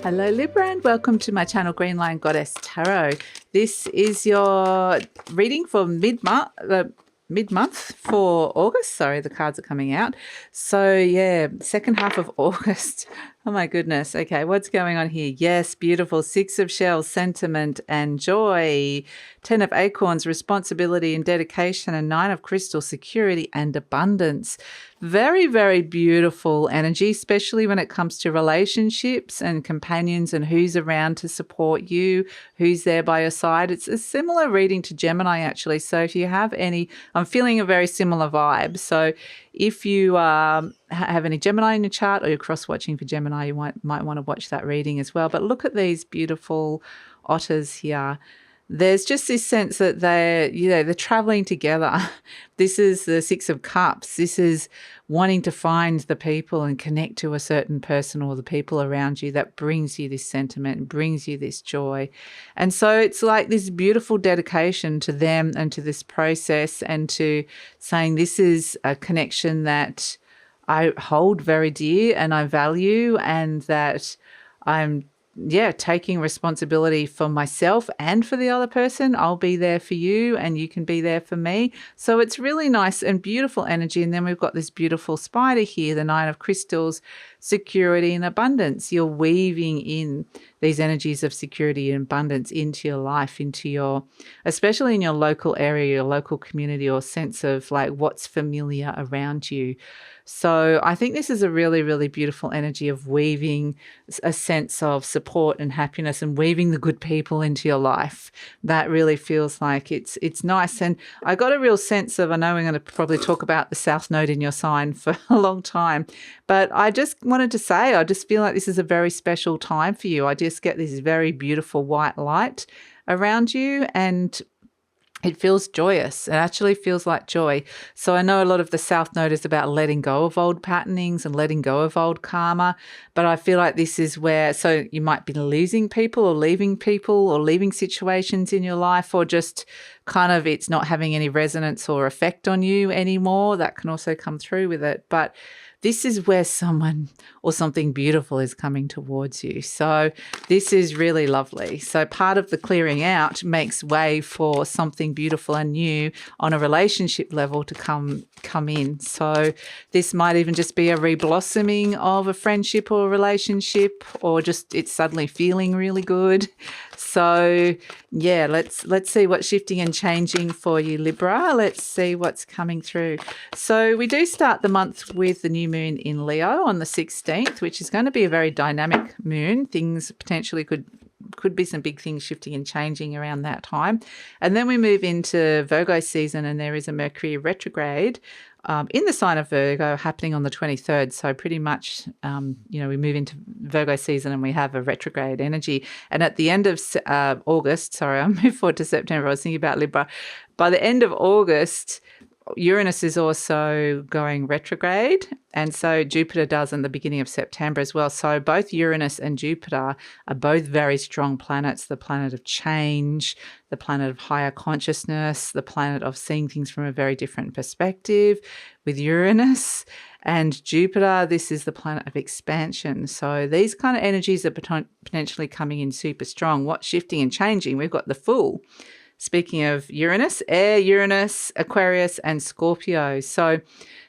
Hello Libra and welcome to my channel Green Lion Goddess Tarot. This is your reading for mid-month for August. Sorry, the cards are coming out. So yeah, second half of August. Oh my goodness. Okay, what's going on here? Yes, beautiful. Six of Shells, sentiment and joy. 10 of Acorns, responsibility and dedication. And 9 of Crystals, security and abundance. Very, very beautiful energy, especially when it comes to relationships and companions and who's around to support you, who's there by your side. It's a similar reading to Gemini, actually. So if you have any, I'm feeling a very similar vibe. So if you have any Gemini in your chart or you're cross-watching for Gemini, you might want to watch that reading as well. But look at these beautiful otters here. There's just this sense that they're traveling together. This is the Six of Cups. This is wanting to find the people and connect to a certain person or the people around you that brings you this sentiment, brings you this joy. And so it's like this beautiful dedication to them and to this process and to saying this is a connection that I hold very dear and I value, and that I'm taking responsibility for myself and for the other person. I'll be there for you and you can be there for me. So it's really nice and beautiful energy. And then we've got this beautiful spider here, the 9 of Crystals, security and abundance. You're weaving in these energies of security and abundance into your life, into your, especially in your local area, your local community, or sense of like what's familiar around you. So I think this is a really, really beautiful energy of weaving a sense of support and happiness and weaving the good people into your life. That really feels like it's nice. And I got a real sense of, I know we're going to probably talk about the South Node in your sign for a long time, but I just wanted to say, I just feel like this is a very special time for you. I just get this very beautiful white light around you, and it feels joyous. It actually feels like joy. So I know a lot of the South Node is about letting go of old patternings and letting go of old karma, but I feel like this is where, so you might be losing people or leaving situations in your life, or just kind of it's not having any resonance or effect on you anymore. That can also come through with it. But this is where someone or something beautiful is coming towards you. So this is really lovely. So part of the clearing out makes way for something beautiful and new on a relationship level to come in. So this might even just be a reblossoming of a friendship or a relationship, or just it's suddenly feeling really good. So yeah, let's see what's shifting and changing for you, Libra. Let's see what's coming through. So we do start the month with the new moon in Leo on the 16th, which is going to be a very dynamic moon. Things potentially could be some big things shifting and changing around that time. And then we move into Virgo season, and there is a Mercury retrograde in the sign of Virgo happening on the 23rd. So pretty much, we move into Virgo season and we have a retrograde energy. And at the end of August, sorry, I moved forward to September. I was thinking about Libra. By the end of August, Uranus is also going retrograde, and so Jupiter does in the beginning of September as well. So both Uranus and Jupiter are both very strong planets, the planet of change, the planet of higher consciousness, the planet of seeing things from a very different perspective with Uranus. And Jupiter, this is the planet of expansion. So these kind of energies are potentially coming in super strong. What's shifting and changing? We've got the Fool. Speaking of Uranus, air, Uranus, Aquarius, and Scorpio. So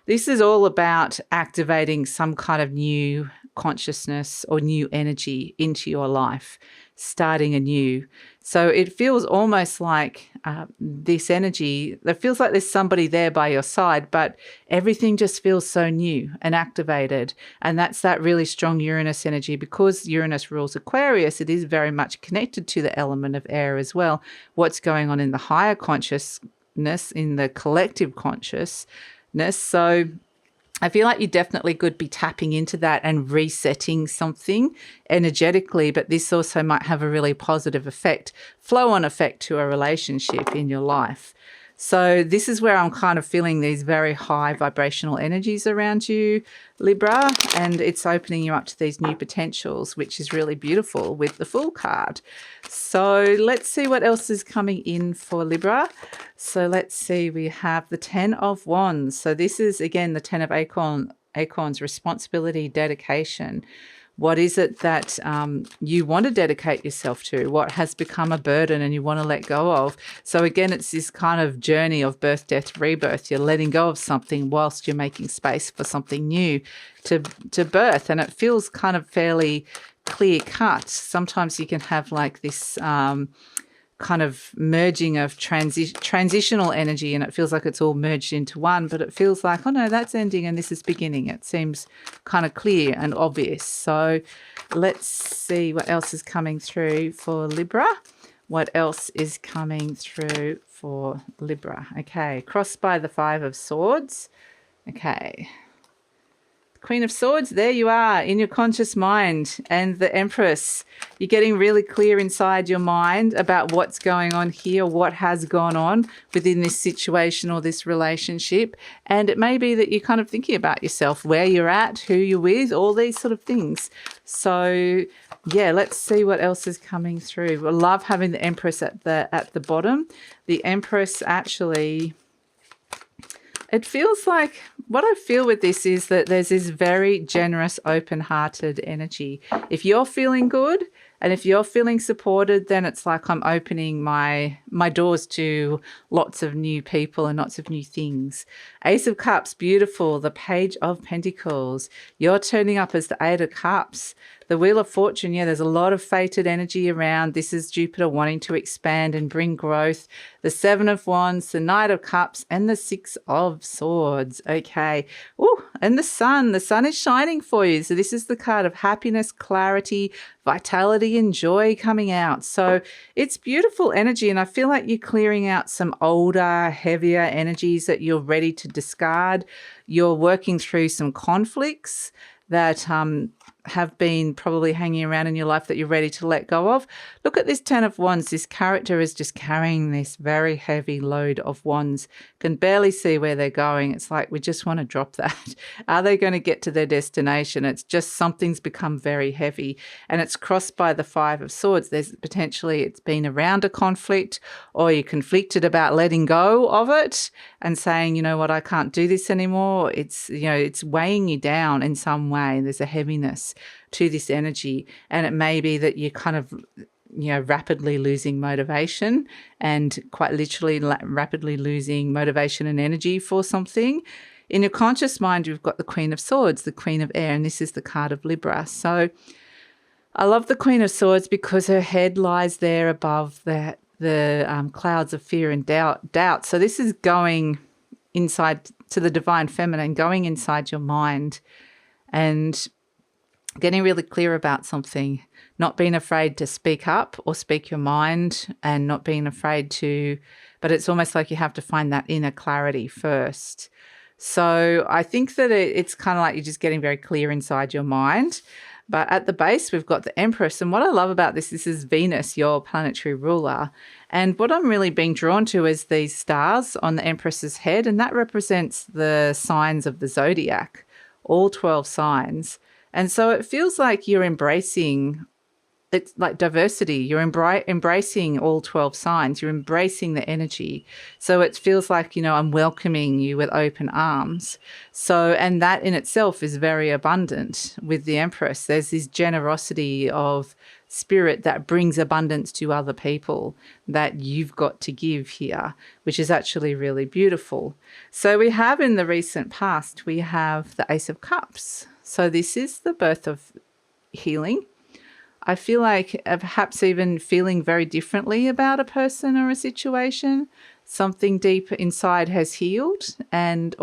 this is all about activating some kind of new consciousness or new energy into your life, starting anew. So it feels almost like this energy, it feels like there's somebody there by your side, but everything just feels so new and activated. And that's that really strong Uranus energy. Because Uranus rules Aquarius, it is very much connected to the element of air as well. What's going on in the higher consciousness, in the collective consciousness. So I feel like you definitely could be tapping into that and resetting something energetically, but this also might have a really positive effect, flow-on effect to a relationship in your life. So this is where I'm kind of feeling these very high vibrational energies around you, Libra, and it's opening you up to these new potentials, which is really beautiful with the Fool card. So let's see what else is coming in for Libra. So let's see, we have the 10 of Wands. So this is, again, the 10 of Acorns, responsibility, dedication. What is it that you want to dedicate yourself to? What has become a burden and you want to let go of? So again, it's this kind of journey of birth, death, rebirth. You're letting go of something whilst you're making space for something new to birth. And it feels kind of fairly clear cut. Sometimes you can have like this kind of merging of transitional energy, and it feels like it's all merged into one, but it feels like, oh no, that's ending and this is beginning. It seems kind of clear and obvious. So let's see what else is coming through for Libra. What else is coming through for Libra? Okay, crossed by the Five of Swords. Okay. Queen of Swords, there you are in your conscious mind, and the Empress. You're getting really clear inside your mind about what's going on here, what has gone on within this situation or this relationship. And it may be that you're kind of thinking about yourself, where you're at, who you're with, all these sort of things. So yeah, let's see what else is coming through. I love having the Empress at the bottom. The Empress actually, it feels like, what I feel with this is that there's this very generous, open-hearted energy. If you're feeling good and if you're feeling supported, then it's like I'm opening my doors to lots of new people and lots of new things. Ace of Cups, beautiful. The Page of Pentacles. You're turning up as the Eight of Cups. The Wheel of Fortune, yeah, there's a lot of fated energy around. This is Jupiter wanting to expand and bring growth. The Seven of Wands, the Knight of Cups, and the Six of Swords. Okay. Ooh, and the Sun. The Sun is shining for you. So this is the card of happiness, clarity, vitality, and joy coming out. So it's beautiful energy, and I feel like you're clearing out some older, heavier energies that you're ready to discard. You're working through some conflicts that have been probably hanging around in your life that you're ready to let go of. Look at this Ten of Wands. This character is just carrying this very heavy load of wands. Can barely see where they're going. It's like, we just want to drop that. Are they going to get to their destination? It's just something's become very heavy, and it's crossed by the Five of Swords. There's potentially, it's been around a conflict, or you're conflicted about letting go of it and saying, you know what, I can't do this anymore. It's, you know, it's weighing you down in some way. There's a heaviness to this energy, and it may be that you're kind of, you know, rapidly losing motivation, and quite literally rapidly losing motivation and energy for something. In your conscious mind, you've got the Queen of Swords, the Queen of Air, and this is the card of Libra. So I love the Queen of Swords because her head lies there above the clouds of fear and doubt. So this is going inside to the divine feminine, going inside your mind and getting really clear about something, not being afraid to speak up or speak your mind, and not being afraid to, but it's almost like you have to find that inner clarity first. So I think that it's kind of like you're just getting very clear inside your mind. But at the base, we've got the Empress. And what I love about this is Venus, your planetary ruler. And what I'm really being drawn to is these stars on the Empress's head, and that represents the signs of the zodiac, all 12 signs. And so it feels like you're embracing, it's like diversity. You're embracing all 12 signs. You're embracing the energy. So it feels like, you know, I'm welcoming you with open arms. So, and that in itself is very abundant with the Empress. There's this generosity of spirit that brings abundance to other people that you've got to give here, which is actually really beautiful. So we have in the recent past, we have the Ace of Cups. So this is the birth of healing. I feel like perhaps even feeling very differently about a person or a situation. Something deep inside has healed and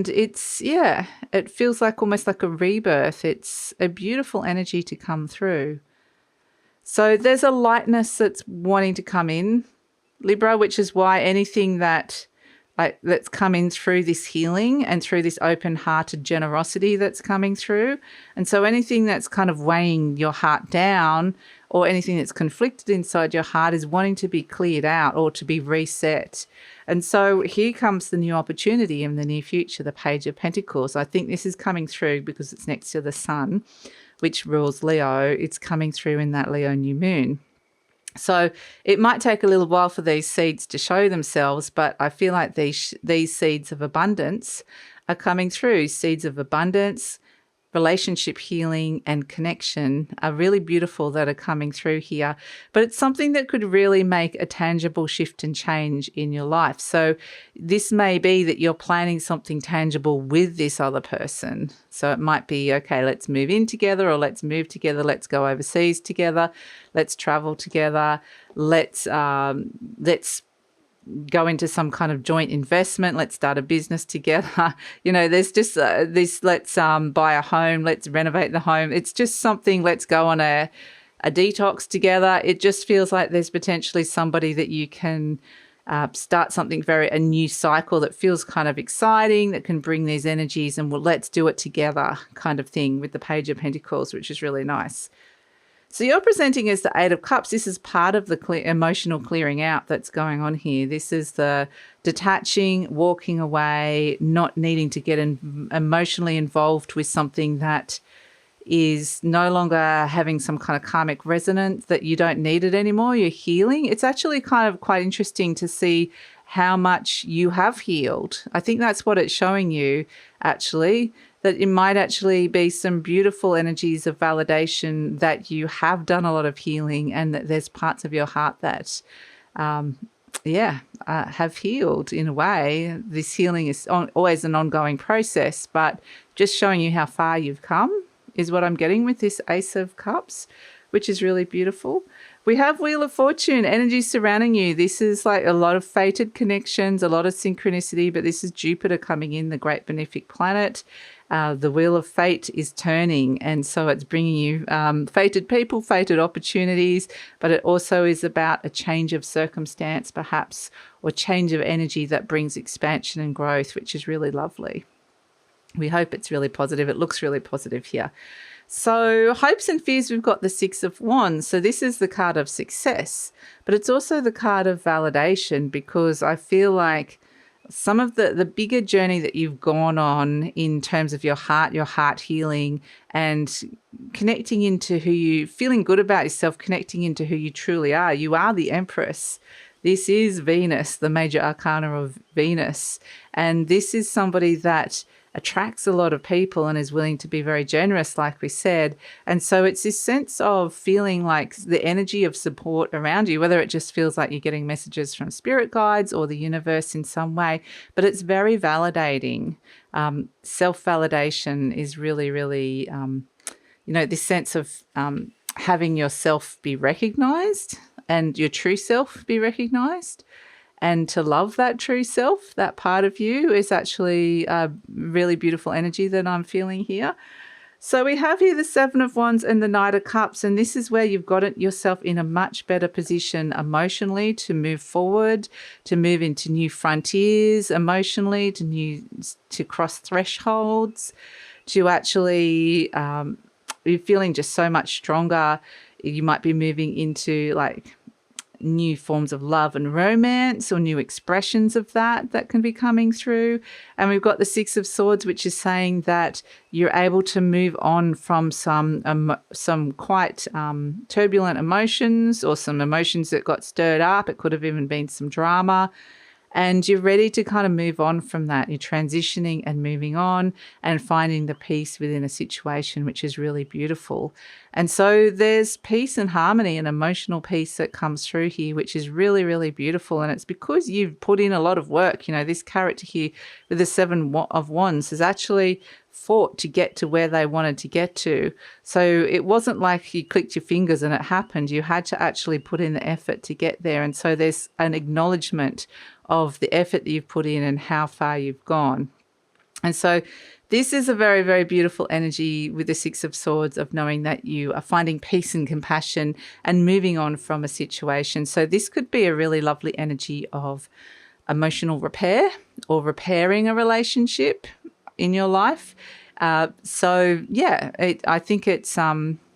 it's, yeah, it feels like almost like a rebirth. It's a beautiful energy to come through. So there's a lightness that's wanting to come in, Libra, which is why anything that's coming through this healing and through this open-hearted generosity that's coming through. And so anything that's kind of weighing your heart down, or anything that's conflicted inside your heart, is wanting to be cleared out or to be reset. And so here comes the new opportunity in the near future, the Page of Pentacles. I think this is coming through because it's next to the Sun, which rules Leo. It's coming through in that Leo new moon. So it might take a little while for these seeds to show themselves, but I feel like these seeds of abundance are coming through. Seeds of abundance, relationship healing and connection are really beautiful that are coming through here. But it's something that could really make a tangible shift and change in your life. So this may be that you're planning something tangible with this other person. So it might be, okay, let's move in together, or let's move together, let's go overseas together, let's travel together, let's go into some kind of joint investment, let's start a business together. There's just this, let's buy a home, let's renovate the home. It's just something, let's go on a detox together. It just feels like there's potentially somebody that you can start something a new cycle that feels kind of exciting, that can bring these energies, and let's do it together kind of thing, with the Page of Pentacles, which is really nice. So you're presenting as the Eight of Cups. This is part of the emotional clearing out that's going on here. This is the detaching, walking away, not needing to get emotionally involved with something that is no longer having some kind of karmic resonance, that you don't need it anymore. You're healing. It's actually kind of quite interesting to see how much you have healed. I think that's what it's showing you, actually, that it might actually be some beautiful energies of validation that you have done a lot of healing, and that there's parts of your heart that, have healed in a way. This healing is always an ongoing process, but just showing you how far you've come is what I'm getting with this Ace of Cups, which is really beautiful. We have Wheel of Fortune, energy surrounding you. This is like a lot of fated connections, a lot of synchronicity, but this is Jupiter coming in, the great benefic planet. The Wheel of Fate is turning, and so it's bringing you fated people, fated opportunities, but it also is about a change of circumstance perhaps, or change of energy that brings expansion and growth, which is really lovely. We hope it's really positive. It looks really positive here. So hopes and fears, we've got the Six of Wands. So this is the card of success, but it's also the card of validation, because I feel like some of the bigger journey that you've gone on in terms of your heart healing, and connecting into feeling good about yourself, connecting into who you truly are. You are the Empress. This is Venus, the major arcana of Venus. And this is somebody that attracts a lot of people and is willing to be very generous, like we said. And so it's this sense of feeling like the energy of support around you, whether it just feels like you're getting messages from spirit guides or the universe in some way, but it's very validating. Self-validation is really, really, this sense of having yourself be recognized and your true self be recognized. And to love that true self, that part of you, is actually a really beautiful energy that I'm feeling here. So we have here the Seven of Wands and the Knight of Cups, and this is where you've got yourself in a much better position emotionally to move forward, to move into new frontiers emotionally, to cross thresholds, to actually you're feeling just so much stronger. You might be moving into like new forms of love and romance, or new expressions of that can be coming through. And we've got the Six of Swords, which is saying that you're able to move on from some quite turbulent emotions, or some emotions that got stirred up. It could have even been some drama. And you're ready to kind of move on from that. You're transitioning and moving on and finding the peace within a situation, which is really beautiful. And so there's peace and harmony and emotional peace that comes through here, which is really, really beautiful. And it's because you've put in a lot of work. This character here with the Seven of Wands has actually fought to get to where they wanted to get to. So it wasn't like you clicked your fingers and it happened. You had to actually put in the effort to get there. And so there's an acknowledgement of the effort that you've put in and how far you've gone. And so this is a very, very beautiful energy with the Six of Swords, of knowing that you are finding peace and compassion and moving on from a situation. So this could be a really lovely energy of emotional repair, or repairing a relationship in your life. I think it's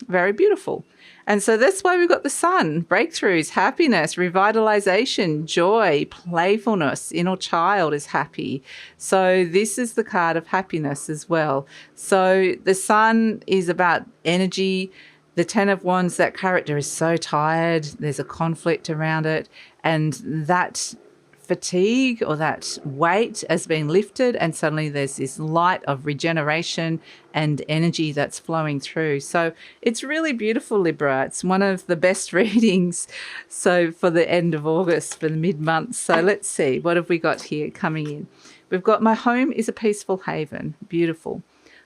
very beautiful. And so that's why we've got the Sun: breakthroughs, happiness, revitalization, joy, playfulness, inner child is happy. So this is the card of happiness as well. So the Sun is about energy. The Ten of Wands, that character is so tired. There's a conflict around it. And that fatigue or that weight has been lifted, and suddenly there's this light of regeneration and energy that's flowing through. So it's really beautiful, Libra. It's one of the best readings so for the end of August, for the mid-month. So let's see, what have we got here coming in? We've got my home is a peaceful haven. Beautiful.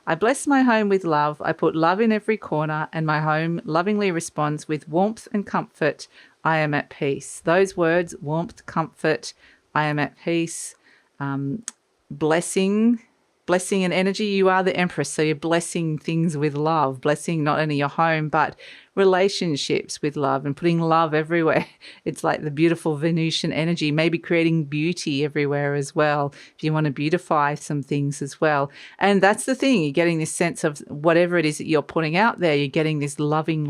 I bless my home with love. I put love in every corner, and my home lovingly responds with warmth and comfort. I am at peace. Those words, warmth, comfort, I am at peace, blessing and energy. You are the Empress, so you're blessing things with love, blessing not only your home, but relationships with love and putting love everywhere. It's like the beautiful Venusian energy, maybe creating beauty everywhere as well, if you want to beautify some things as well. And that's the thing, you're getting this sense of whatever it is that you're putting out there, you're getting this loving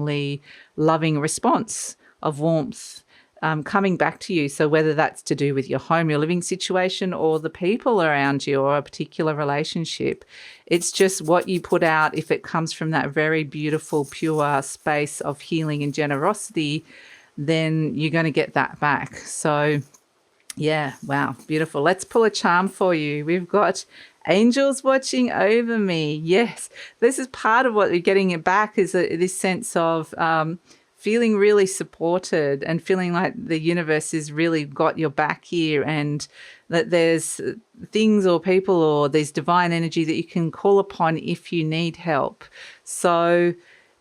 response of warmth coming back to you. So whether that's to do with your home, your living situation, or the people around you, or a particular relationship, it's just what you put out. If it comes from that very beautiful, pure space of healing and generosity, then you're going to get that back. So yeah, wow, beautiful. Let's pull a charm for you. We've got angels watching over me. Yes, this is part of what you're getting it back, is this sense of feeling really supported and feeling like the universe has really got your back here, and that there's things or people or there's divine energy that you can call upon if you need help. So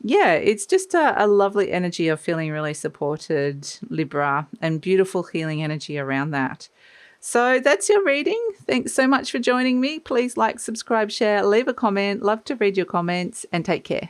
yeah, it's just a lovely energy of feeling really supported, Libra, and beautiful healing energy around that. So that's your reading. Thanks so much for joining me. Please like, subscribe, share, leave a comment. Love to read your comments, and take care.